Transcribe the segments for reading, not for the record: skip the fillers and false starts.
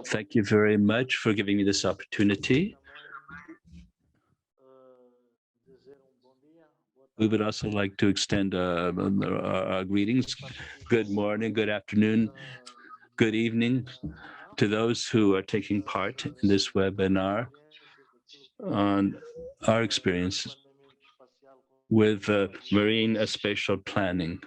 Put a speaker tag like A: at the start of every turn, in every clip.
A: Thank you very much for giving me this opportunity. We would also like to extend our greetings. Good morning, good afternoon, good evening to those who are taking part in this webinar on our experience with marine spatial planning.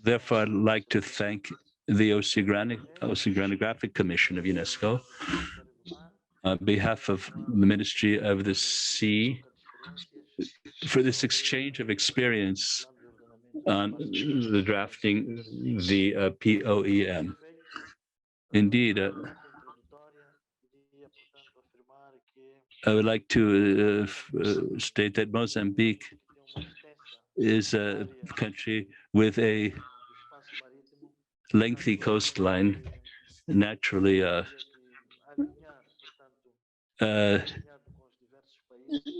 A: Therefore, I'd like to thank the Oceanographic Commission of UNESCO on behalf of the Ministry of the Sea for this exchange of experience on the drafting the POEM. Indeed, I would like to state that Mozambique is a country with a lengthy coastline, naturally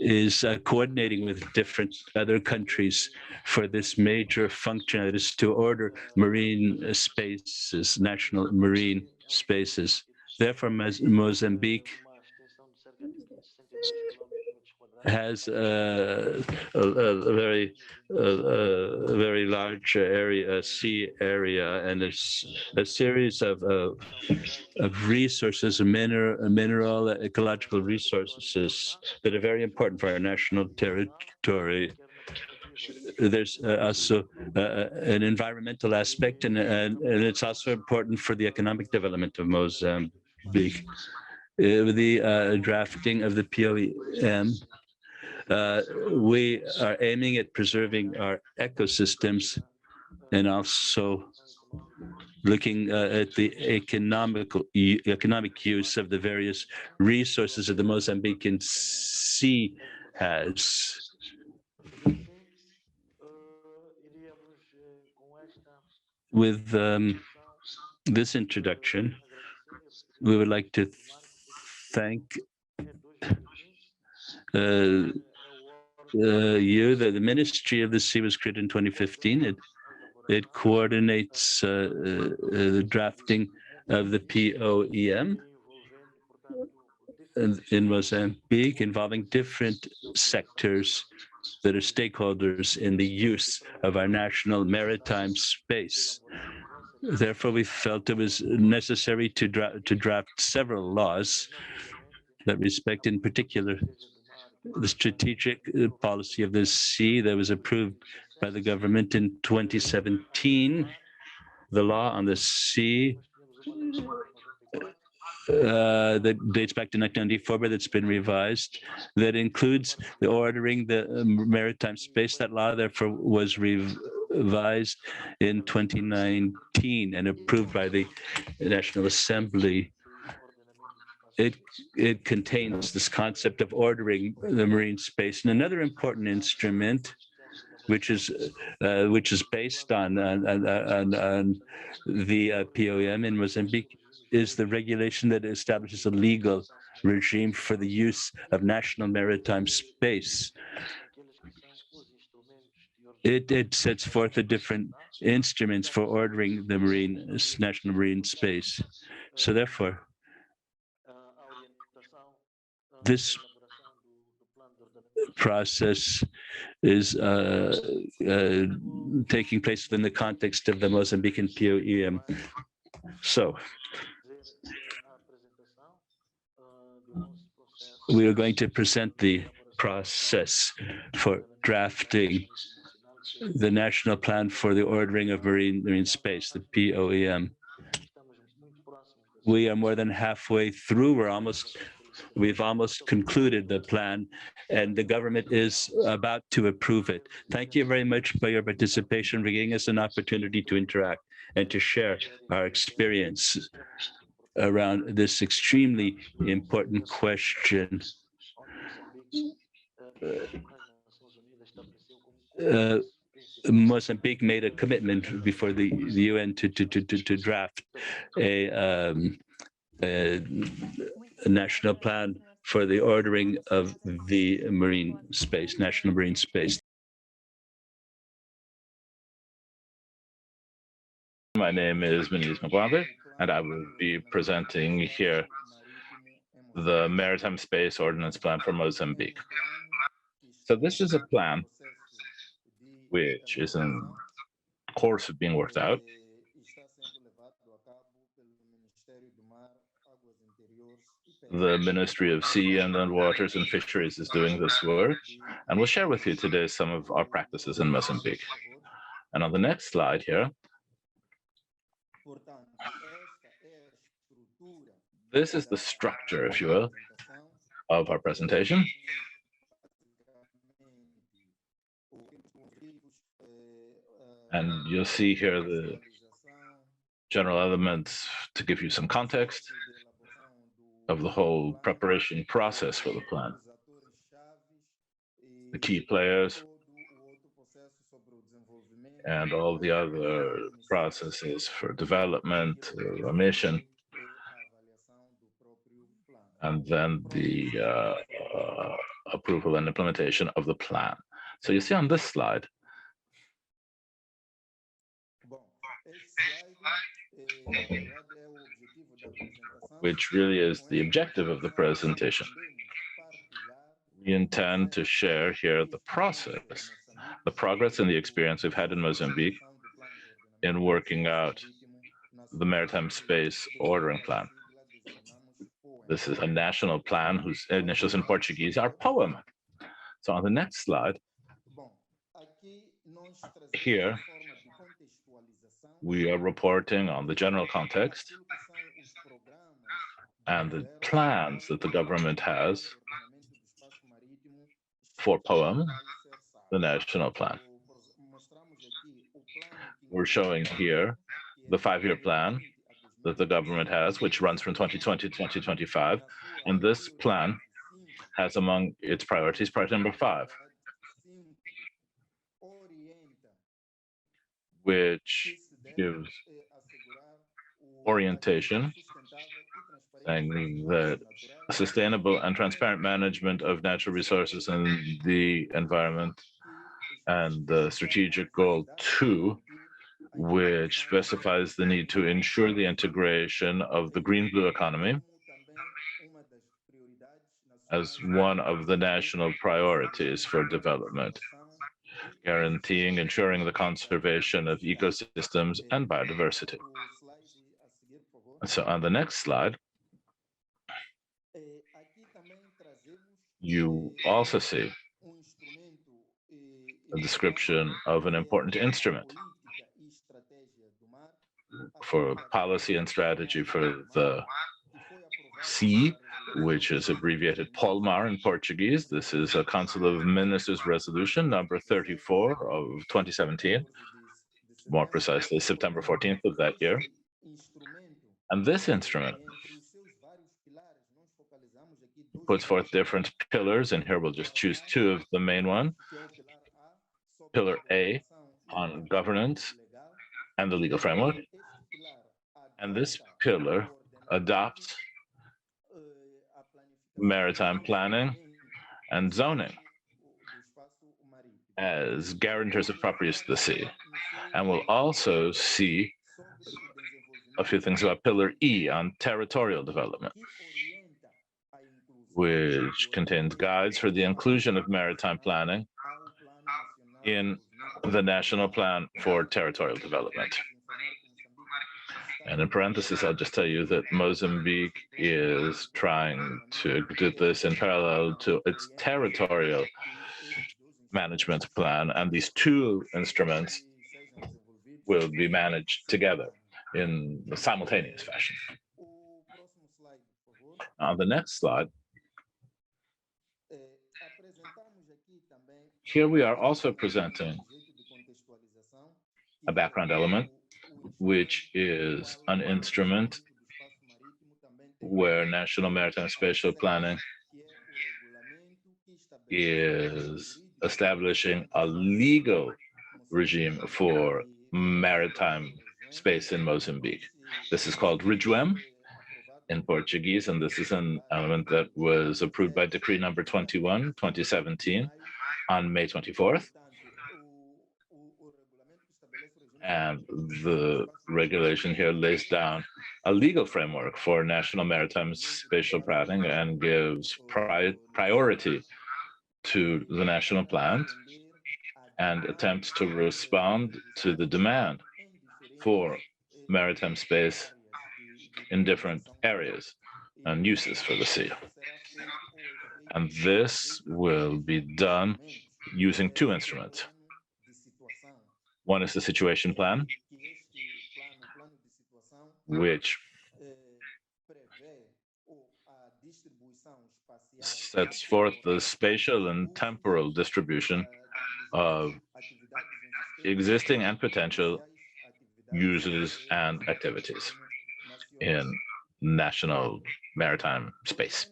A: is coordinating with different other countries for this major function, that is to order marine spaces, national marine spaces. Therefore, Mozambique has a very large area, sea area, and a series of resources, mineral, ecological resources that are very important for our national territory. There's also an environmental aspect, and it's also important for the economic development of Mozambique. The drafting of the POEM, we are aiming at preserving our ecosystems and also looking at the economic use of the various resources that the Mozambican Sea has. With this introduction, we would like to thank the Ministry of the Sea was created in 2015. It coordinates the drafting of the POEM in Mozambique, involving different sectors that are stakeholders in the use of our national maritime space. Therefore, we felt it was necessary to draft several laws that respect, in particular, the strategic policy of the sea that was approved by the government in 2017, the law on the sea that dates back to 1994, but that's been revised, that includes the ordering the maritime space. That law, therefore, was revised in 2019 and approved by the National Assembly. It contains this concept of ordering the marine space. And another important instrument, which is based on the POEM in Mozambique, is the regulation that establishes a legal regime for the use of national maritime space. It sets forth the different instruments for ordering the national marine space. So therefore, this process is taking place within the context of the Mozambican POEM. So we are going to present the process for drafting the National Plan for the Ordering of Marine Space, the POEM. We are more than halfway through. We've almost concluded the plan, and the government is about to approve it. Thank you very much for your participation, for giving us an opportunity to interact and to share our experience around this extremely important question. Mozambique made a commitment before the UN to draft a national plan for the ordering of the marine space, national marine space.
B: My name is MSPglobal, and I will be presenting here the Maritime Space Ordnance Plan for Mozambique. So this is a plan which is in course of being worked out. The Ministry of Sea and Land Waters and Fisheries is doing this work, and we'll share with you today some of our practices in Mozambique. And on the next slide here, this is the structure, if you will, of our presentation. And you'll see here the general elements to give you some context of the whole preparation process for the plan. The key players and all the other processes for development, mission, and then the approval and implementation of the plan. So you see on this slide, which really is the objective of the presentation. We intend to share here the process, the progress and the experience we've had in Mozambique in working out the Maritime Space Ordering Plan. This is a national plan whose initials in Portuguese are POEM. So on the next slide, here we are reporting on the general context and the plans that the government has for POEM, the national plan. We're showing here the 5-year plan that the government has, which runs from 2020 to 2025. And this plan has among its priorities, priority number 5, which gives orientation, saying that sustainable and transparent management of natural resources and the environment, and the strategic goal 2, which specifies the need to ensure the integration of the green-blue economy as one of the national priorities for development, guaranteeing, ensuring the conservation of ecosystems and biodiversity. So on the next slide, you also see a description of an important instrument for policy and strategy for the sea, which is abbreviated Palmar in Portuguese. This is a Council of Ministers resolution number 34 of 2017, more precisely September 14th of that year. And this instrument puts forth different pillars, and here we'll just choose 2 of the main one. Pillar A on governance and the legal framework. And this pillar adopts maritime planning and zoning as guarantors of proper use of the sea. And we'll also see a few things about Pillar E on territorial development, which contains guides for the inclusion of maritime planning in the National Plan for Territorial Development. And in parentheses, I'll just tell you that Mozambique is trying to do this in parallel to its territorial management plan, and these 2 instruments will be managed together in a simultaneous fashion. On the next slide, here we are also presenting a background element, which is an instrument where National Maritime Spatial Planning is establishing a legal regime for maritime space in Mozambique. This is called RIGUEM in Portuguese, and this is an element that was approved by Decree number 21, 2017 on May 24th. And the regulation here lays down a legal framework for national maritime spatial planning and gives priority to the national plans and attempts to respond to the demand for maritime space in different areas and uses for the sea. And this will be done using two instruments. One is the situation plan, which sets forth the spatial and temporal distribution of existing and potential uses and activities in national maritime space.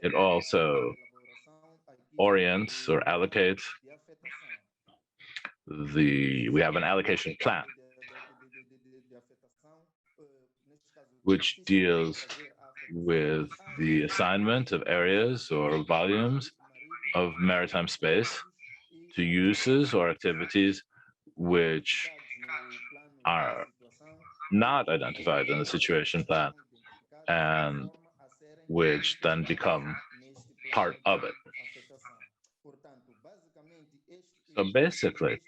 B: It also orients or allocates we have an allocation plan, which deals with the assignment of areas or volumes of maritime space to uses or activities which are not identified in the situation plan and which then become part of it. So basically,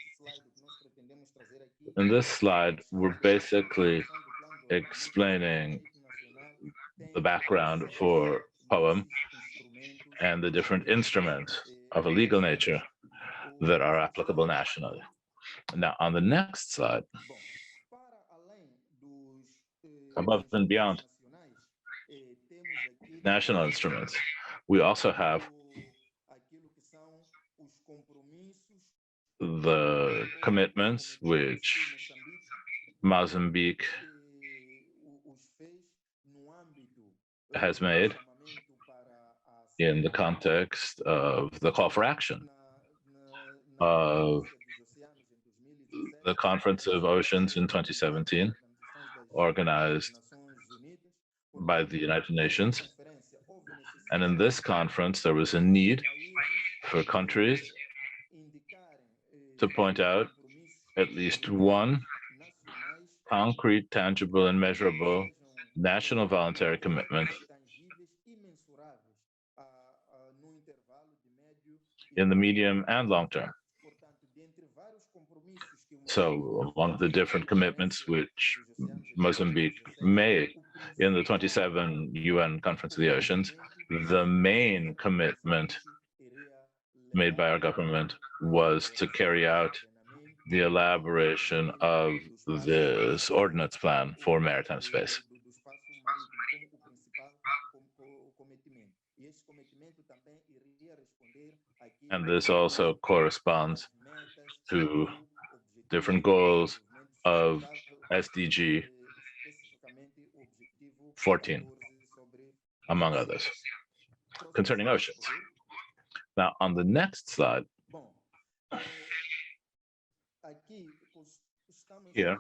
B: in this slide, we're basically explaining the background for POEM and the different instruments of a legal nature that are applicable nationally. Now, on the next slide, above and beyond national instruments, we also have the commitments which Mozambique has made in the context of the call for action of the Conference of Oceans in 2017, organized by the United Nations. And in this conference, there was a need for countries to point out at least one concrete, tangible, and measurable national voluntary commitment in the medium and long term. So among the different commitments which Mozambique made in the 27 UN Conference of the Oceans, the main commitment made by our government was to carry out the elaboration of this ordinance plan for maritime space. And this also corresponds to different goals of SDG 14, among others, concerning oceans. Now, on the next slide, here,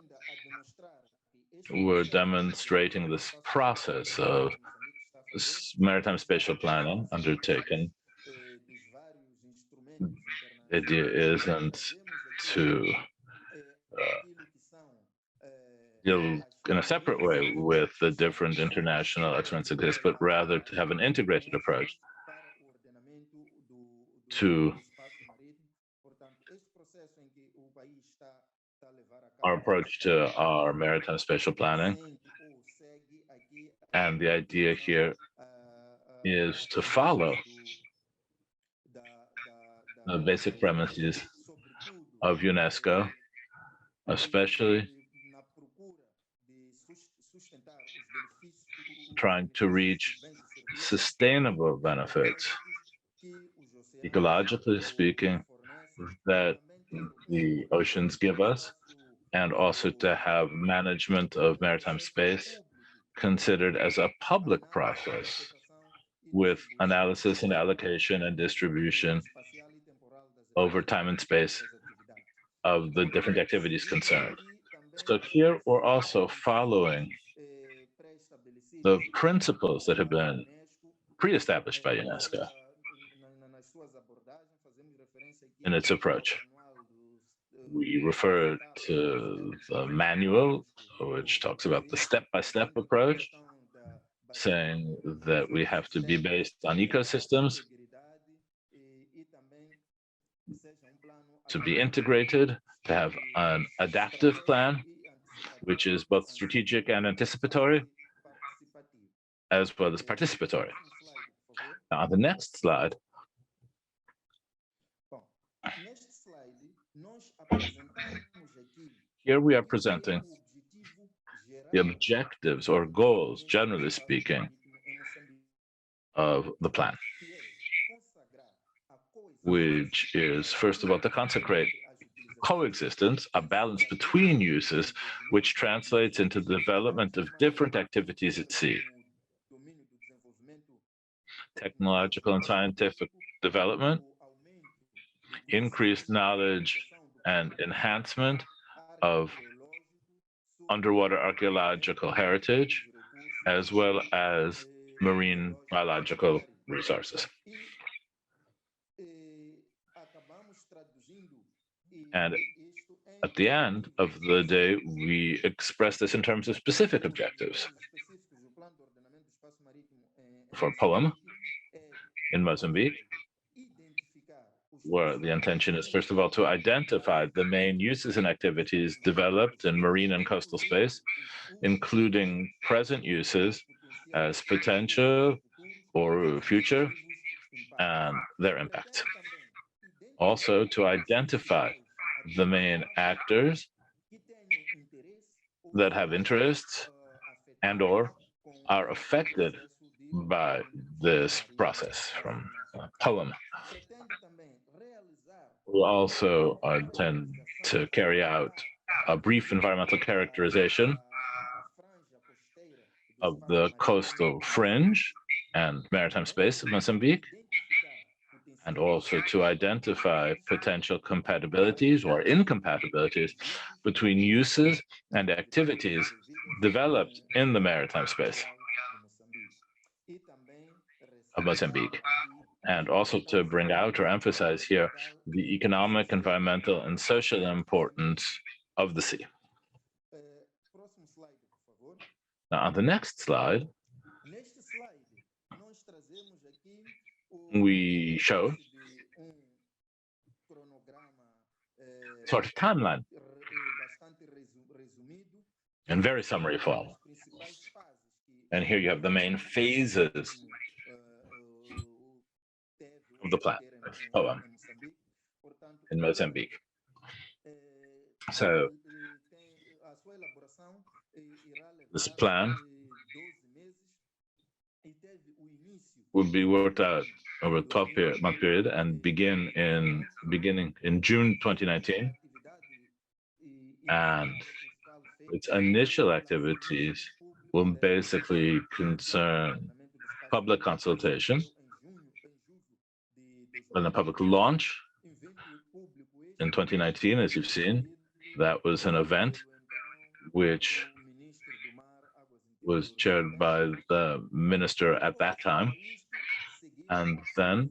B: we're demonstrating this process of maritime spatial planning undertaken. The idea isn't to deal in a separate way with the different international excellence exists, but rather to have an integrated approach to our approach to our maritime spatial planning. And the idea here is to follow the basic premises of UNESCO, especially trying to reach sustainable benefits, ecologically speaking, that the oceans give us, and also to have management of maritime space considered as a public process with analysis and allocation and distribution over time and space of the different activities concerned. So here we're also following the principles that have been pre-established by UNESCO in its approach. We refer to the manual, which talks about the step-by-step approach, saying that we have to be based on ecosystems, to be integrated, to have an adaptive plan, which is both strategic and anticipatory, as well as participatory. Now, on the next slide, here we are presenting the objectives or goals, generally speaking, of the plan, which is, first of all, to consecrate coexistence, a balance between uses, which translates into the development of different activities at sea. Technological and scientific development, increased knowledge and enhancement of underwater archaeological heritage, as well as marine biological resources. And at the end of the day, we express this in terms of specific objectives. For POEM in Mozambique, where the intention is, first of all, to identify the main uses and activities developed in marine and coastal space, including present uses as potential or future and their impact. Also, to identify the main actors that have interests and or are affected by this process from POEM. We'll also intend to carry out a brief environmental characterization of the coastal fringe and maritime space of Mozambique, and also to identify potential compatibilities or incompatibilities between uses and activities developed in the maritime space of Mozambique, and also to bring out or emphasize here the economic, environmental, and social importance of the sea. Now, on the next slide, we show sort of timeline in very summary form. And here you have the main phases of the plan, POEM, in Mozambique. So this plan would be worked out over a 12-month period and beginning in June 2019. And its initial activities will basically concern public consultation and a public launch in 2019, as you've seen. That was an event which was chaired by the minister at that time. And then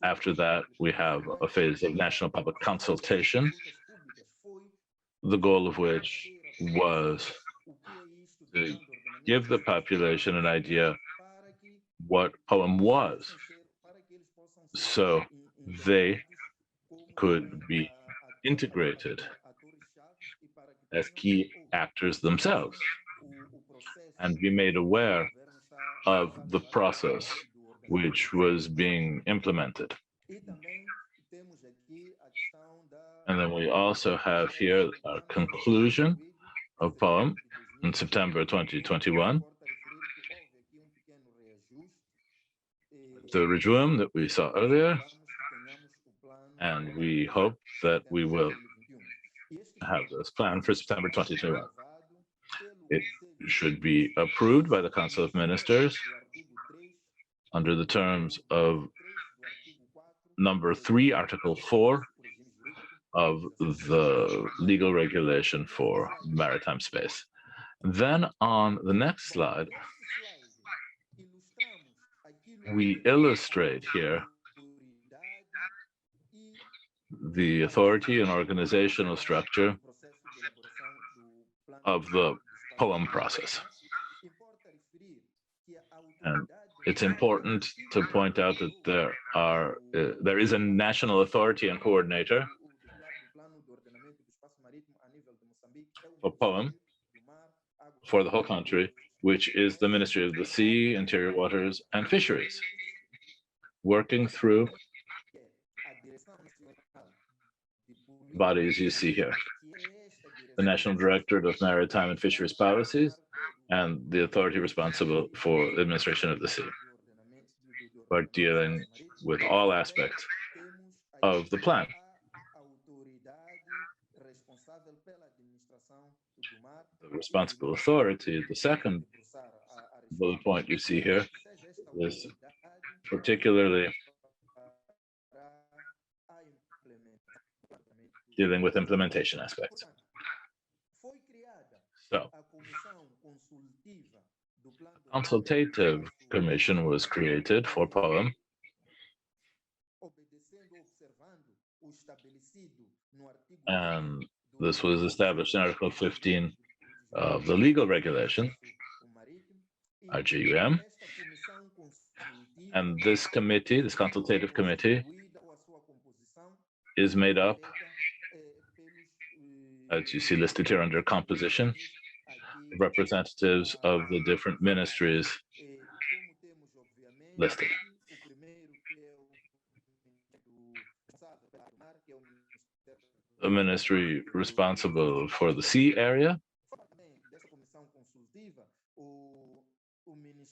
B: after that, we have a phase of national public consultation, the goal of which was to give the population an idea what POEM was, so they could be integrated as key actors themselves and be made aware of the process which was being implemented. And then we also have here a conclusion of POEM in September 2021. The regime that we saw earlier, and we hope that we will have this plan for September 2021. It should be approved by the Council of Ministers under the terms of number 3, Article 4 of the legal regulation for maritime space. Then on the next slide, we illustrate here the authority and organizational structure of the POEM process. And it's important to point out that there is a national authority and coordinator for POEM for the whole country, which is the Ministry of the Sea, Interior Waters, and Fisheries, working through bodies you see here. The National Directorate of Maritime and Fisheries Policies, and the authority responsible for the administration of the sea, are dealing with all aspects of the plan. The responsible authority, the second bullet point you see here, is particularly dealing with implementation aspects. So, a consultative commission was created for POEM, and this was established in Article 15 of the legal regulation, RGUM. And this committee, this consultative committee, is made up, as you see listed here under composition, representatives of the different ministries listed. The ministry responsible for the sea area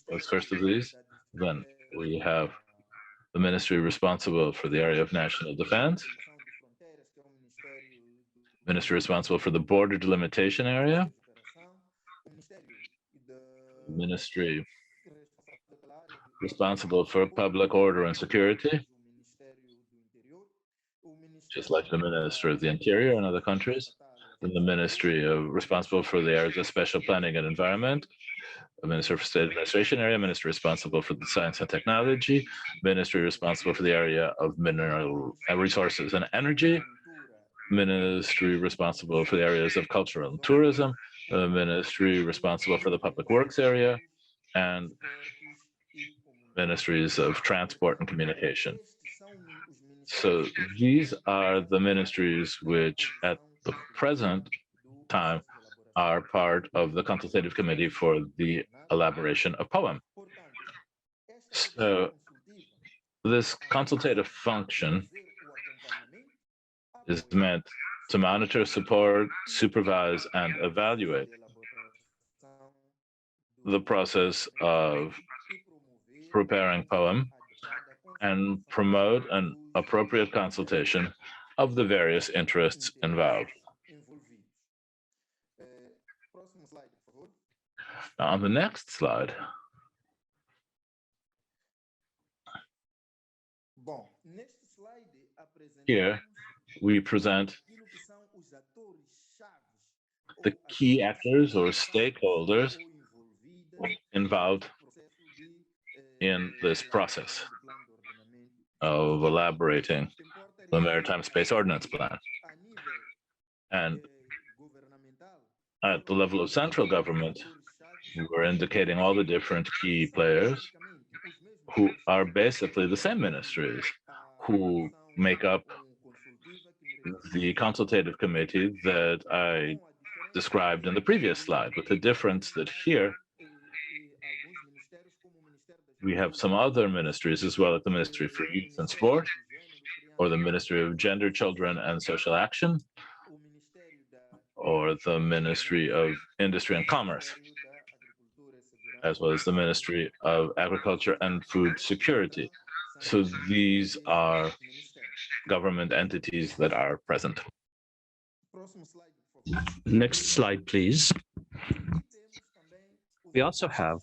B: was first of these. Then we have the ministry responsible for the area of national defense, ministry responsible for the border delimitation area, ministry responsible for public order and security, just like the Minister of the Interior in other countries, then the Ministry responsible for the areas of spatial planning and environment, the Minister for State Administration area, Minister responsible for the science and technology, Ministry responsible for the area of mineral resources and energy, Ministry responsible for the areas of cultural and tourism, the Ministry responsible for the public works area, and ministries of transport and communication. So these are the ministries which at the present time are part of the consultative committee for the elaboration of POEM. So this consultative function is meant to monitor, support, supervise, and evaluate the process of preparing POEM and promote an appropriate consultation of the various interests involved. Now, on the next slide, here we present the key actors or stakeholders involved in this process of elaborating the Maritime Space Ordnance Plan. And at the level of central government, we're indicating all the different key players who are basically the same ministries who make up the consultative committee that I described in the previous slide, with the difference that here we have some other ministries as well, like the Ministry for Youth and Sport, or the Ministry of Gender, Children and Social Action, or the Ministry of Industry and Commerce, as well as the Ministry of Agriculture and Food Security. So these are government entities that are present.
A: Next slide, please. We also have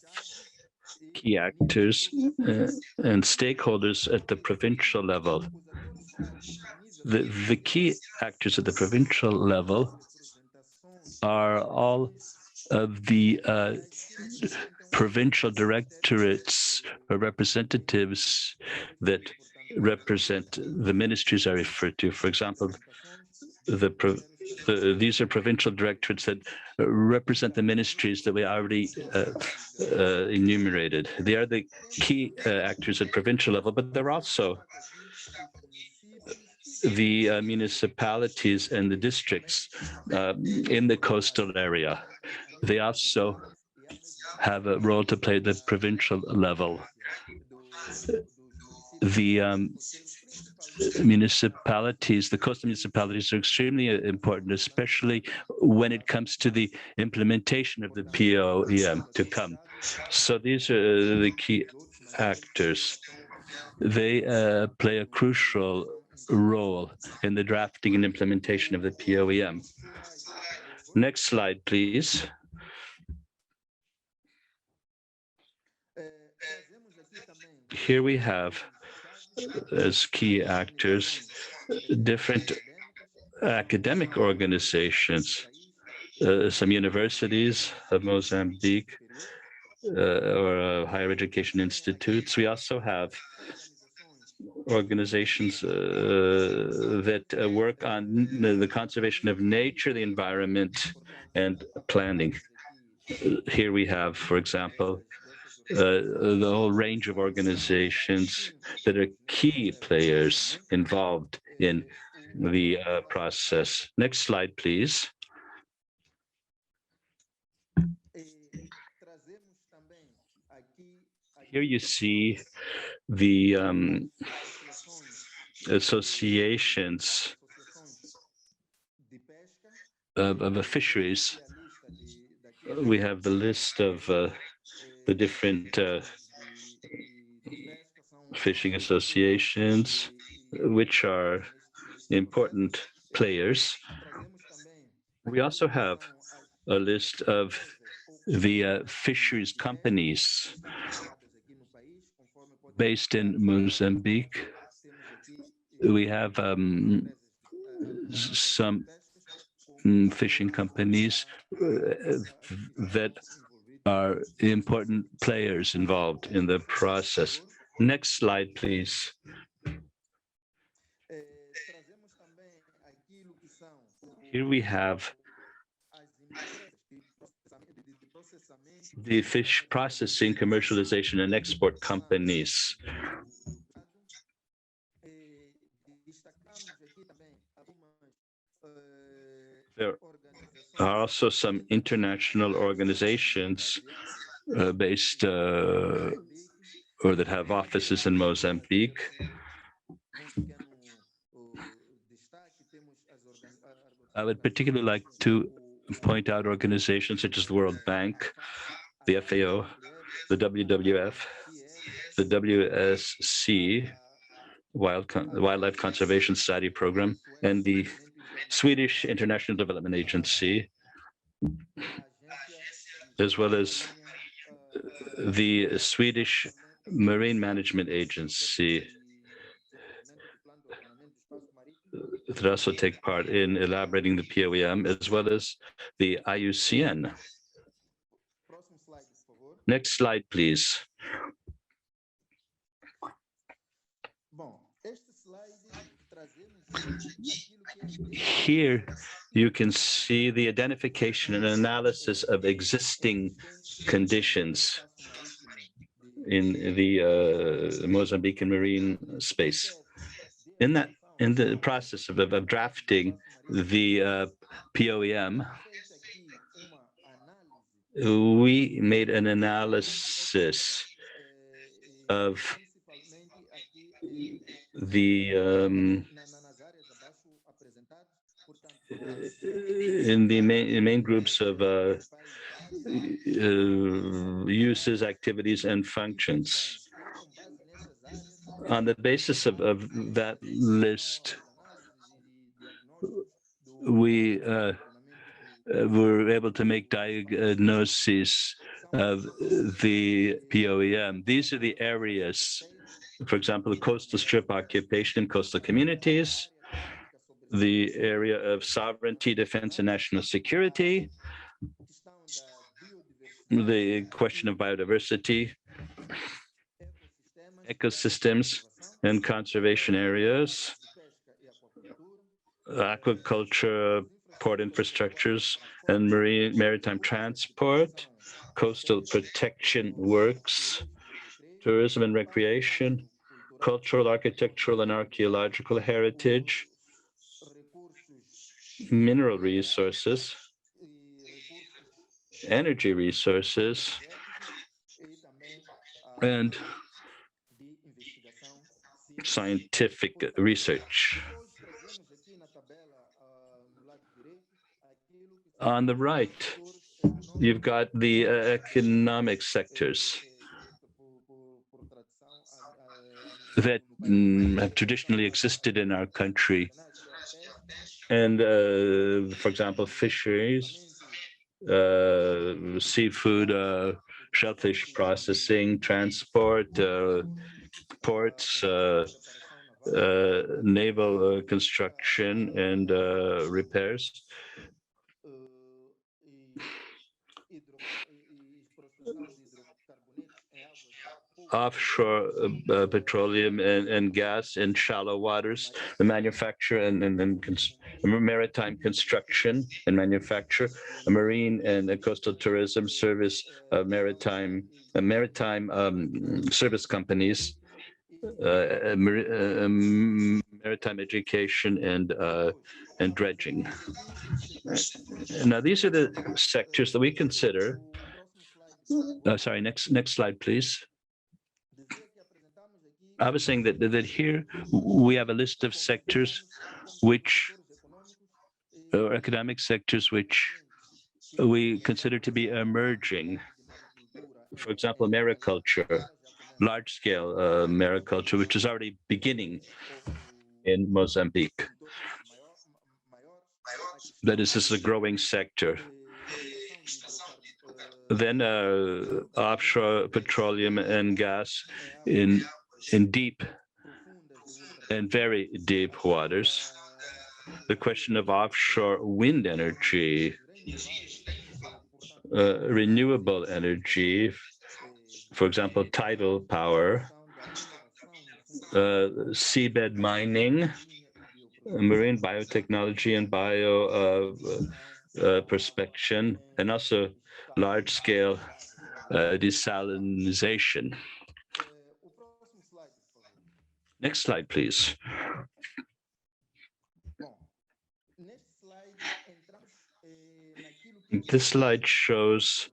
A: key actors and stakeholders at the provincial level. The key actors at the provincial level are all of the provincial directorates or representatives that represent the ministries I referred to. For example, these are provincial directorates that represent the ministries that we already enumerated. They are the key actors at provincial level, but they're also the municipalities and the districts in the coastal area. They also have a role to play at the provincial level. The municipalities, the coastal municipalities are extremely important, especially when it comes to the implementation of the POEM to come. So these are the key actors. They play a crucial role in the drafting and implementation of the POEM. Next slide, please. Here we have, as key actors, different academic organizations, some universities of Mozambique, or higher education institutes. We also have organizations that work on the conservation of nature, the environment, and planning. Here we have, for example, the whole range of organizations that are key players involved in the process. Next slide, please. Here you see the associations of fisheries. We have the list of the different fishing associations, which are important players. We also have a list of the fisheries companies based in Mozambique. We have some fishing companies that are important players involved in the process. Next slide, please. Here we have the fish processing, commercialization, and export companies. There are also some international organizations based or that have offices in Mozambique. I would particularly like to point out organizations such as the World Bank, the FAO, the WWF, the WSC, Wildlife Conservation Society Program, and the Swedish International Development Agency, as well as the Swedish Marine Management Agency, that also take part in elaborating the POEM, as well as the IUCN. Next slide, please. Here you can see the identification and analysis of existing conditions in the Mozambican marine space. In the process of drafting the POEM, we made an analysis of the in the main groups of uses, activities, and functions. On the basis of that list, we were able to make diagnoses of the POEM. These are the areas, for example, the coastal strip occupation in coastal communities, the area of sovereignty, defense, and national security, the question of biodiversity, ecosystems and conservation areas, aquaculture, port infrastructures, and maritime transport, coastal protection works, tourism and recreation, cultural, architectural, and archaeological heritage, mineral resources, energy resources, and scientific research. On the right, you've got the economic sectors that have traditionally existed in our country. And, for example, fisheries, seafood, shellfish processing, transport, ports, naval construction, and repairs. Offshore petroleum and gas in shallow waters, the manufacture and maritime construction and manufacture, marine and coastal tourism service, maritime service companies, maritime education and dredging. Now, these are the sectors that we consider. Sorry, next slide, please. I was saying that here we have a list of sectors which, or economic sectors which we consider to be emerging. For example, mariculture, large-scale mariculture, which is already beginning in Mozambique. That is, this is a growing sector. Then offshore petroleum and gas in deep and very deep waters. The question of offshore wind energy, renewable energy, for example, tidal power, seabed mining, marine biotechnology and bio perspection, and also large-scale desalination. Next slide, please. This slide shows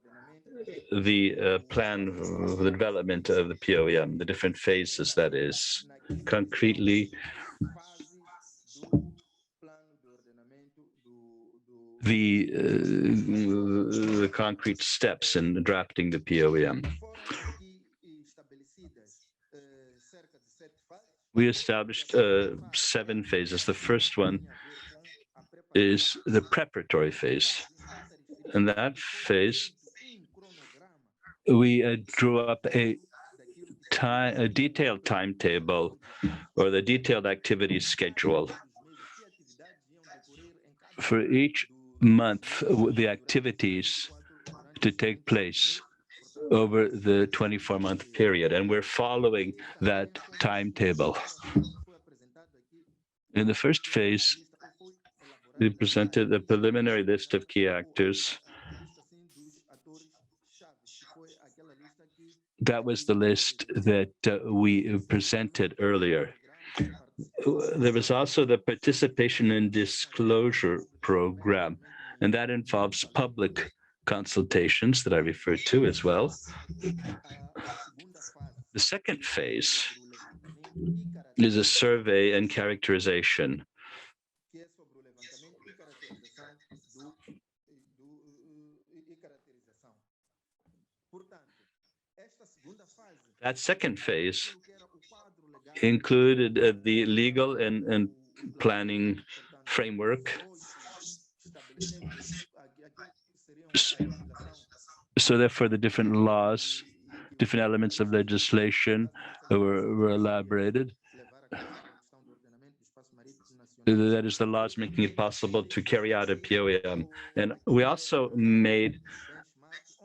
A: the plan for the development of the POEM, the different phases, that is, concretely, the concrete steps in drafting the POEM. We established 7 phases. The first one is the preparatory phase. In that phase, we drew up a detailed timetable, or the detailed activity schedule. For each month, the activities to take place over the 24-month period, and we're following that timetable. In the first phase, we presented a preliminary list of key actors. That was the list that we presented earlier. There was also the participation and disclosure program, and that involves public consultations that I referred to as well. The second phase is a survey and characterization. That second phase included the legal and planning framework. So therefore, the different laws, different elements of legislation were elaborated. That is, the laws making it possible to carry out a POEM. And we also made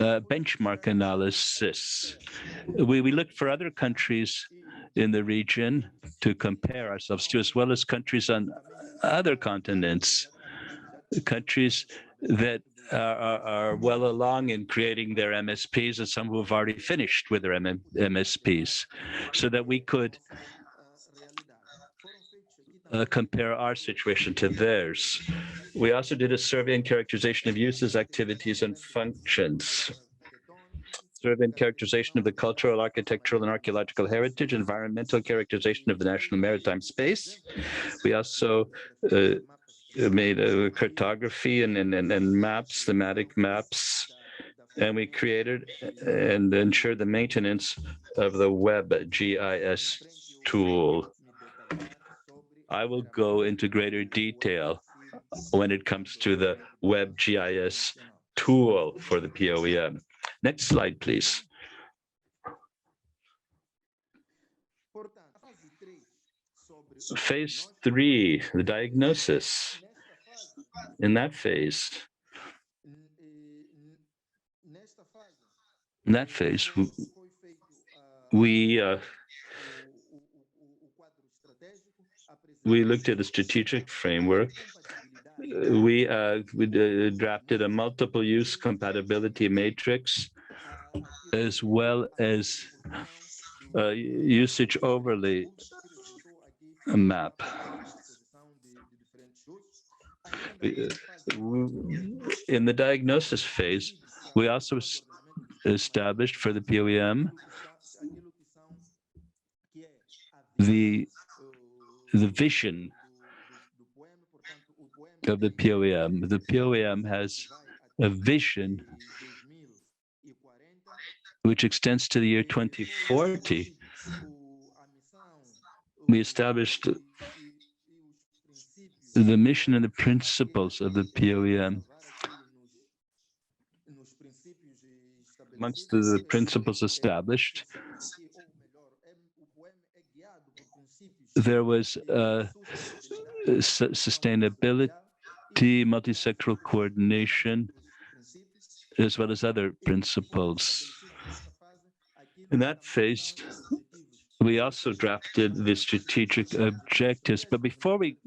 A: benchmark analysis. We looked for other countries in the region to compare ourselves to, as well as countries on other continents, countries that are well along in creating their MSPs, and some who have already finished with their MSPs, so that we could compare our situation to theirs. We also did a survey and characterization of uses, activities, and functions. Survey and characterization of the cultural, architectural, and archaeological heritage, environmental characterization of the national maritime space. We also made a cartography and maps, thematic maps, and we created and ensured the maintenance of the web GIS tool. I will go into greater detail when it comes to the web GIS tool for the POEM. Next slide, please. Phase 3, the diagnosis. In that phase, we looked at the strategic framework. We drafted a multiple use compatibility matrix, as well as usage overlay map. In the diagnosis phase, we also established for the POEM the vision of the POEM. The POEM has a vision which extends to the year 2040. We established the mission and the principles of the POEM. Amongst the principles established, there was sustainability, multi-sectoral coordination, as well as other principles. In that phase, we also drafted the strategic objectives. But before we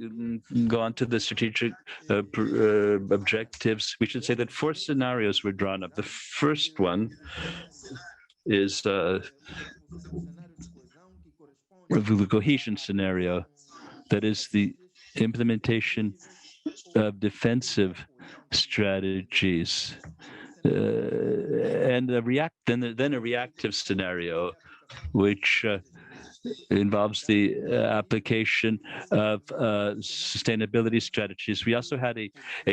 A: go on to the strategic objectives, we should say that 4 scenarios were drawn up. The first one is the cohesion scenario, that is the implementation of defensive strategies, and then a reactive scenario, which involves the application of sustainability strategies. We also had a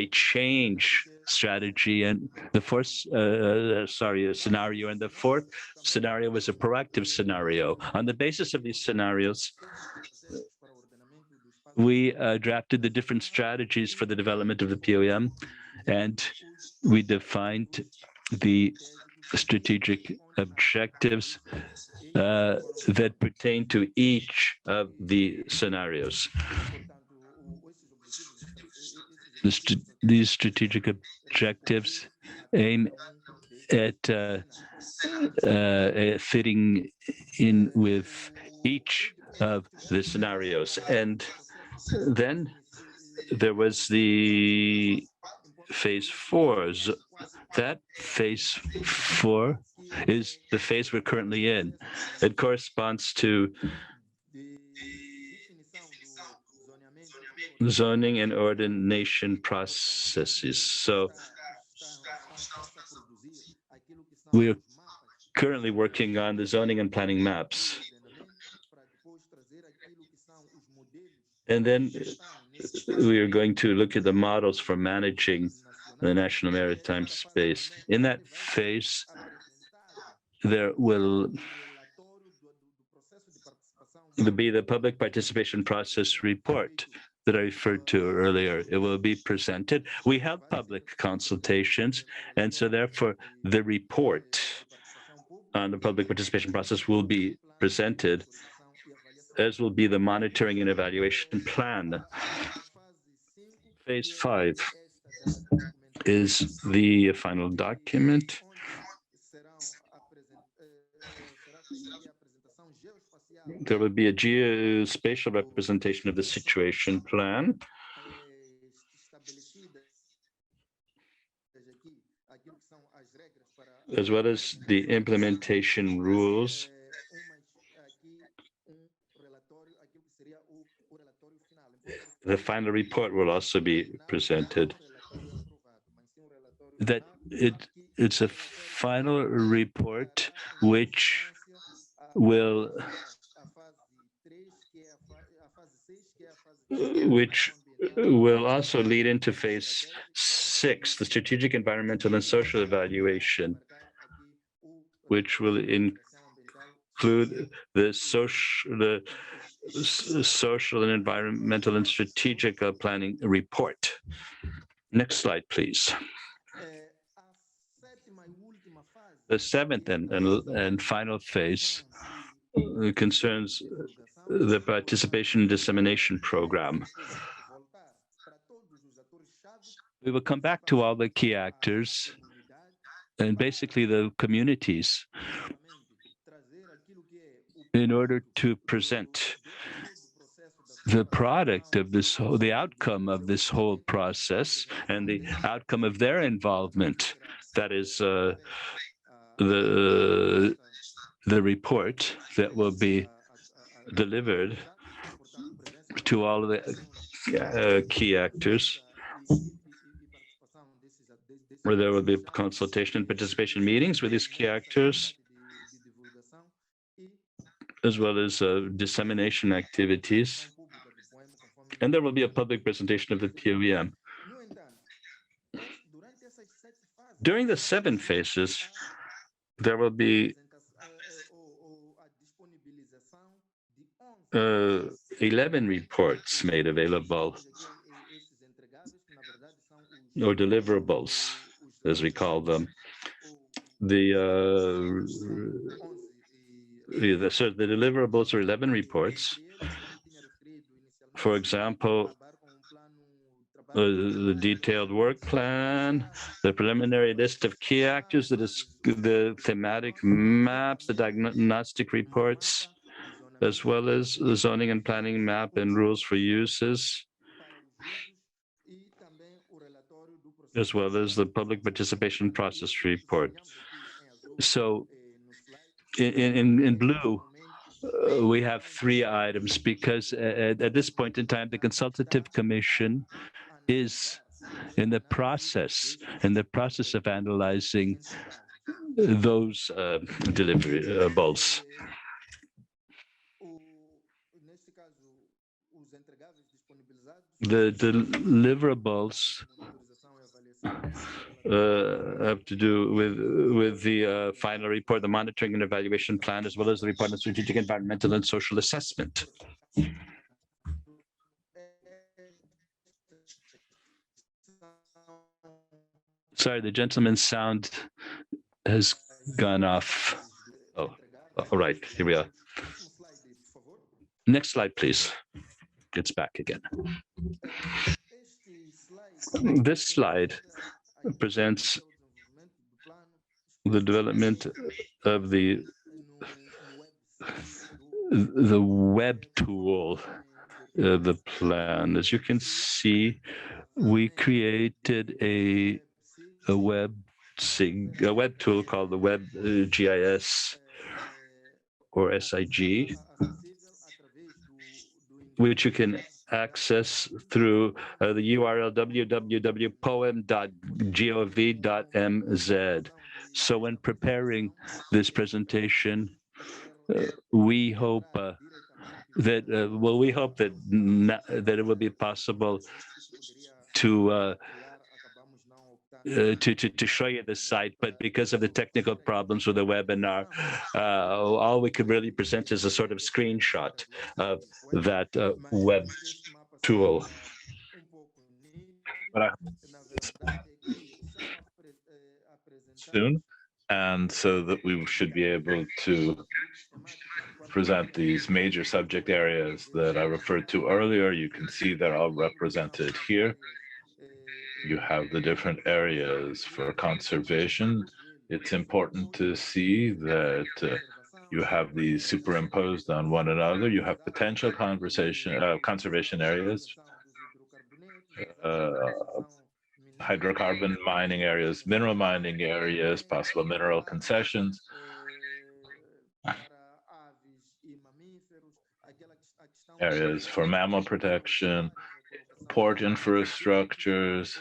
A: change strategy, and the fourth scenario, and the fourth scenario was a proactive scenario. On the basis of these scenarios, we drafted the different strategies for the development of the POEM, and we defined the strategic objectives that pertain to each of the scenarios. These strategic objectives aim at fitting in with each of the scenarios. And then there was the phase 4. That phase 4 is the phase we're currently in. It corresponds to zoning and ordination processes. So we are currently working on the zoning and planning maps. And then we are going to look at the models for managing the national maritime space. In that phase, there will be the public participation process report that I referred to earlier. It will be presented. We held public consultations, and so therefore the report on the public participation process will be presented, as will be the monitoring and evaluation plan. Phase 5 is the final document. There will be a geospatial representation of the situation plan, as well as the implementation rules. The final report will also be presented. That it's a final report which will also lead into phase 6, the strategic, environmental, and social evaluation, which will include the social and environmental and strategic planning report. Next slide, please. The seventh and final phase concerns the participation and dissemination program. We will come back to all the key actors and basically the communities in order to present the product of this whole, the outcome of this whole process and the outcome of their involvement. That is the report that will be delivered to all of the key actors, where there will be consultation and participation meetings with these key actors, as well as dissemination activities. And there will be a public presentation of the POEM. During the 7 phases, there will be 11 reports made available, or deliverables, as we call them. The deliverables are 11 reports. For example, the detailed work plan, the preliminary list of key actors, the thematic maps, the diagnostic reports, as well as the zoning and planning map and rules for uses, as well as the public participation process report. So in blue, we have 3 items because at this point in time, the consultative commission is in the process of analyzing those deliverables. The deliverables have to do with the final report, the monitoring and evaluation plan, as well as the report on strategic, environmental, and social assessment. Sorry, the gentleman's sound has gone off. Oh, all right, here we are. Next slide, please. It's back again. This slide presents the development of the web tool, the plan. As you can see, we created a web tool called the Web GIS or SIG, which you can access through the URL www.poem.gov.mz. So when preparing this presentation, we hope that it will be possible to show you the site, but because of the technical problems with the webinar, all we could really present is a sort of screenshot of that web tool.
B: But I hope soon, and so that we should be able to present these major subject areas that I referred to earlier. You can see they're all represented here. You have the different areas for conservation. It's important to see that you have these superimposed on one another. You have potential conservation areas, uh, hydrocarbon mining areas, mineral mining areas, possible mineral concessions areas for mammal protection, port infrastructures,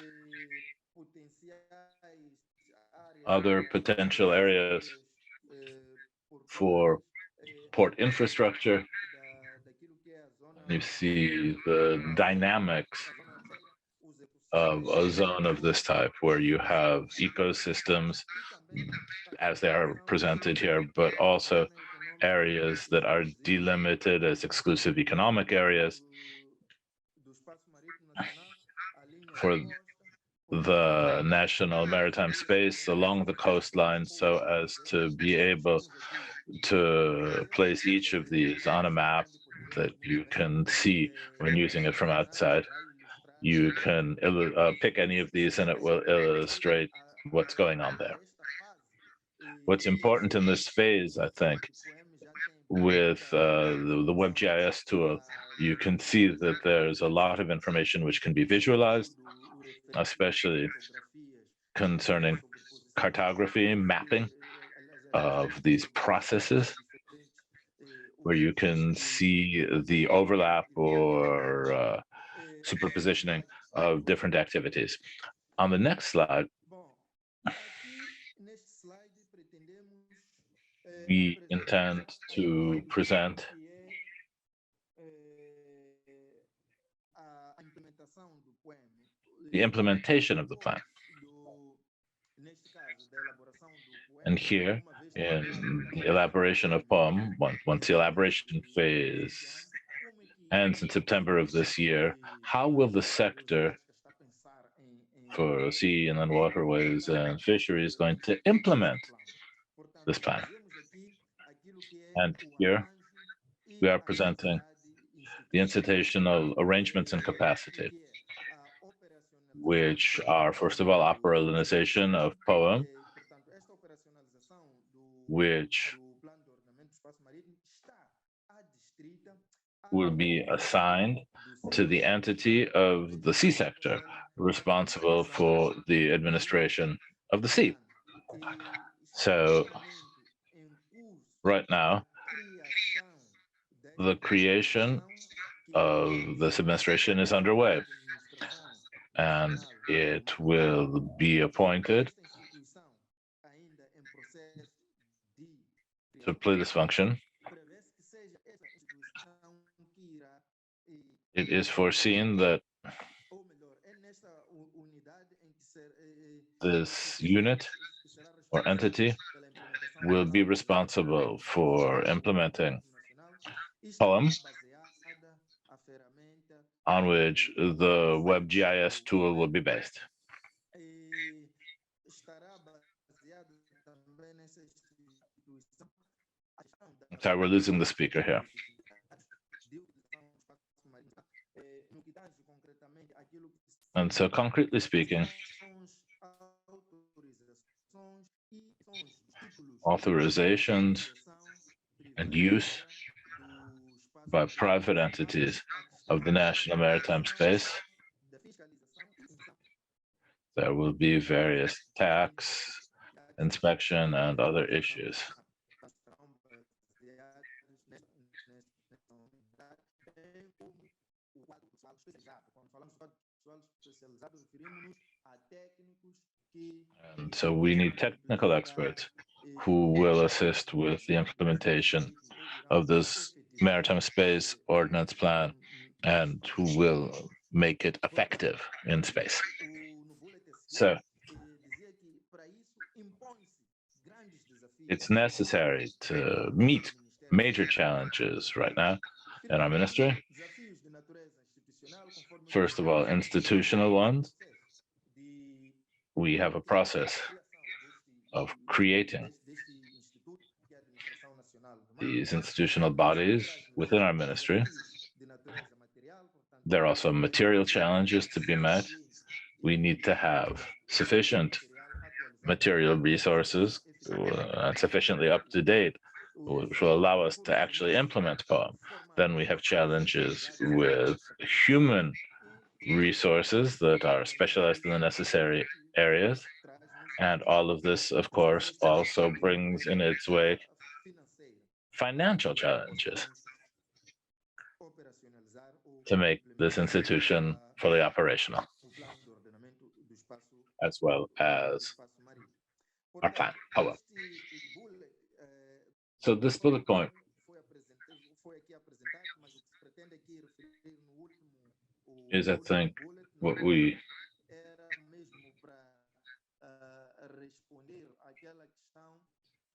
B: other potential areas for port infrastructure. You see the dynamics of a zone of this type where you have ecosystems as they are presented here, but also areas that are delimited as exclusive economic areas for the national maritime space along the coastline, so as to be able to place each of these on a map that you can see when using it from outside. You can pick any of these and it will illustrate what's going on there. What's important in this phase, I think, with the WebGIS tool, you can see that there's a lot of information which can be visualized, especially concerning cartography, mapping of these processes, where you can see the overlap or superpositioning of different activities. On the next slide, we intend to present the implementation of the plan. And here, in the elaboration of POEM, once the elaboration phase ends in September of this year, how will the sector for sea and then waterways and fisheries going to implement this plan? And here we are presenting the institutional arrangements and capacity, which are, first of all, operationalization of POEM, which will be assigned to the entity of the sea sector responsible for the administration of the sea. So right now, the creation of this administration is underway, and it will be appointed to play this function. It is foreseen that this unit or entity will be responsible for implementing POEM, on which the WebGIS tool will be based. Sorry, we're losing the speaker here. And so concretely speaking, authorizations and use by private entities of the national maritime space. There will be various tax, inspection, and other issues. And so we need technical experts who will assist with the implementation of this maritime space ordinance plan and who will make it effective in space. So it's necessary to meet major challenges right now in our ministry. First of all, institutional ones. We have a process of creating these institutional bodies within our ministry. There are also material challenges to be met. We need to have sufficient material resources and sufficiently up to date which will allow us to actually implement POEM. Then we have challenges with human resources that are specialized in the necessary areas. And all of this, of course, also brings in its way financial challenges to make this institution fully operational, as well as our plan. Hello. So this bullet point is, I think, what we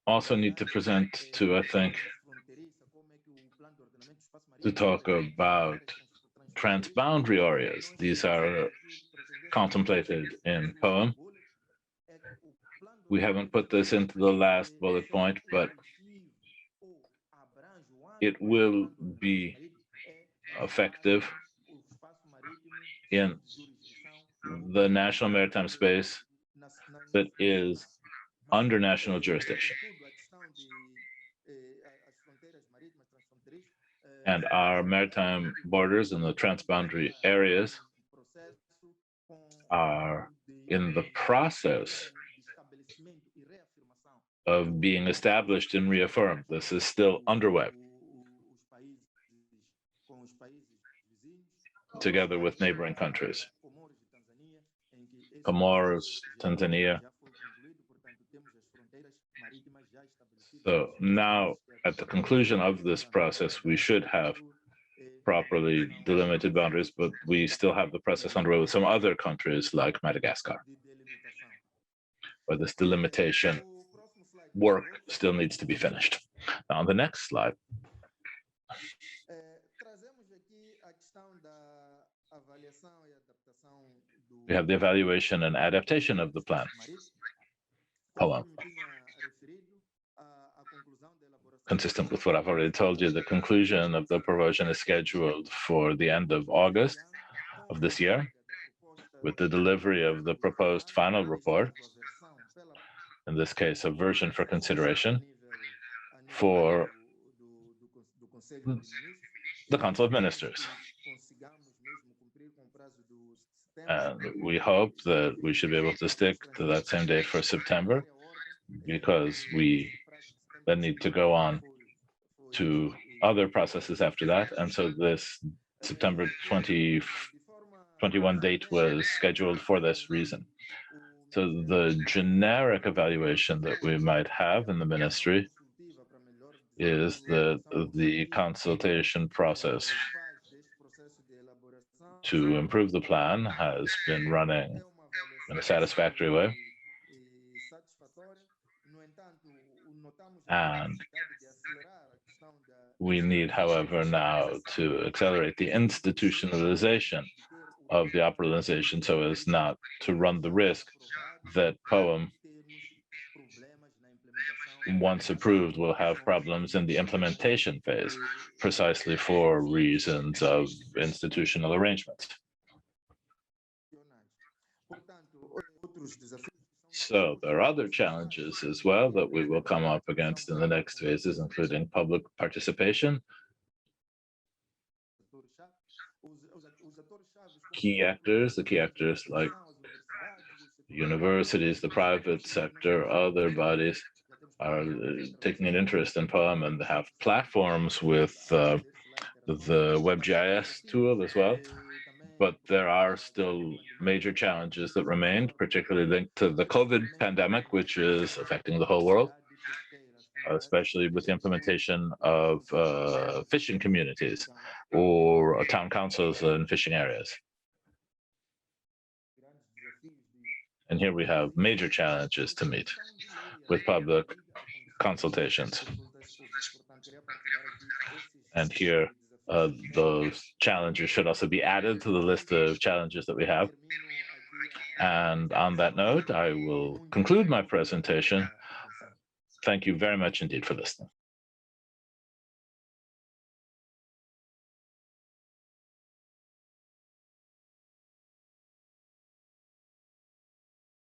B: also need to present to, I think, to talk about transboundary areas. These are contemplated in POEM. We haven't put this into the last bullet point, but it will be effective in the national maritime space that is under national jurisdiction. And our maritime borders and the transboundary areas are in the process of being established and reaffirmed. This is still underway, together with neighboring countries. Comoros, Tanzania. So now, at the conclusion of this process, we should have properly delimited boundaries, but we still have the process underway with some other countries like Madagascar, where this delimitation work still needs to be finished. Now, on the next slide, we have the evaluation and adaptation of the plan. POEM. Consistent with what I've already told you, the conclusion of the provision is scheduled for the end of August of this year, with the delivery of the proposed final report, in this case, a version for consideration for the Council of Ministers. And we hope that we should be able to stick to that same date for September, because we then need to go on to other processes after that. And so this September 2021 date was scheduled for this reason. So the generic evaluation that we might have in the ministry is that the consultation process to improve the plan has been running in a satisfactory way. And we need, however, now to accelerate the institutionalization of the organization so as not to run the risk that POEM, once approved, will have problems in the implementation phase, precisely for reasons of institutional arrangements. So there are other challenges as well that we will come up against in the next phases, including public participation. The key actors like universities, the private sector, other bodies are taking an interest in POEM and have platforms with the WebGIS tool as well. But there are still major challenges that remain, particularly linked to the COVID pandemic, which is affecting the whole world, especially with the implementation of fishing communities or town councils in fishing areas. And here we have major challenges to meet with public consultations. And here, those challenges should also be added to the list of challenges that we have. And on that note, I will conclude my presentation. Thank you very much indeed for listening.